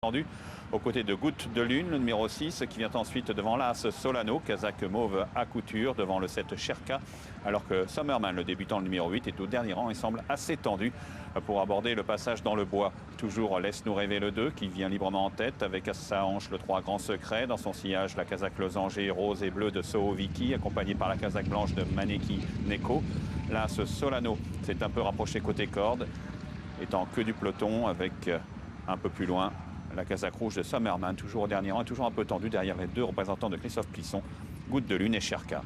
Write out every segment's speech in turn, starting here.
Tendu aux côtés de Goutte de Lune, le numéro 6, qui vient ensuite devant l'As Solano, Kazakh mauve à couture, devant le 7 Sherka, alors que Summerman, le débutant, le numéro 8, est au dernier rang et semble assez tendu pour aborder le passage dans le bois. Toujours Laisse-nous rêver le 2, qui vient librement en tête, avec à sa hanche le 3 Grand Secret, dans son sillage la Kazakh losange rose et bleu de Soho Vicky, accompagnée par la Kazakh blanche de Maneki Neko. L'As Solano s'est un peu rapproché côté corde, étant que du peloton, avec un peu plus loin la Kazakh rouge de Summerman, toujours au dernier rang, toujours un peu tendu derrière les deux représentants de Christophe Plisson, Goutte de Lune et Sherka.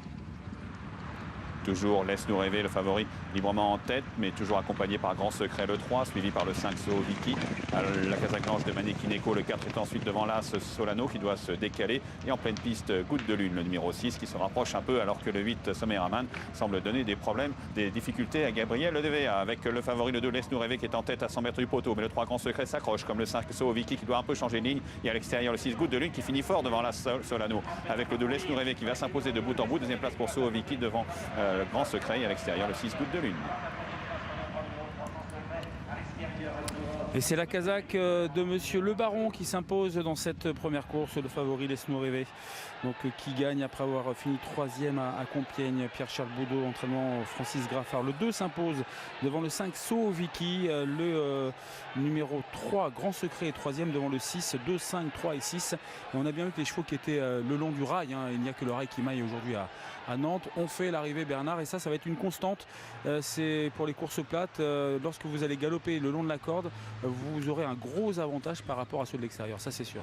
Toujours Laisse-nous rêver, le favori librement en tête, mais toujours accompagné par Grand Secret le 3, suivi par le 5 Soho Vicky. La Kazakh blanche de Maneki Neko, le 4 est ensuite devant l'As Solano qui doit se décaler. Et en pleine piste, Goutte de Lune, le numéro 6, qui se rapproche un peu alors que le 8 Summerman semble donner des problèmes, des difficultés à Gabriel Le DVA, avec le favori le 2 Laisse-nous rêver qui est en tête à 100 mètres du poteau. Mais le 3 Grand Secret s'accroche comme le 5 Soho Vicky qui doit un peu changer de ligne. Et à l'extérieur, le 6 Goutte de Lune qui finit fort devant l'As Solano, avec le 2 Laisse-nous rêver qui va s'imposer de bout en bout. Deuxième place pour Soho Vicky devant le Grand Secret, et à l'extérieur le 6 Goutte de Lune. Et c'est la Kazakh de Monsieur Le Baron qui s'impose dans cette première course, le favori Laisse-nous rêver. Donc qui gagne après avoir fini 3e à Compiègne. Pierre-Charles Boudot, entraînement Francis Graffard. Le 2 s'impose devant le 5 Soho Vicky. Le numéro 3 Grand Secret est 3e devant le 6, 2, 5, 3 et 6. Et on a bien vu que les chevaux qui étaient le long du rail, il n'y a que le rail qui maille aujourd'hui à Nantes, ont fait l'arrivée Bernard, et ça va être une constante. C'est pour les courses plates, lorsque vous allez galoper le long de la corde, vous aurez un gros avantage par rapport à ceux de l'extérieur, ça c'est sûr.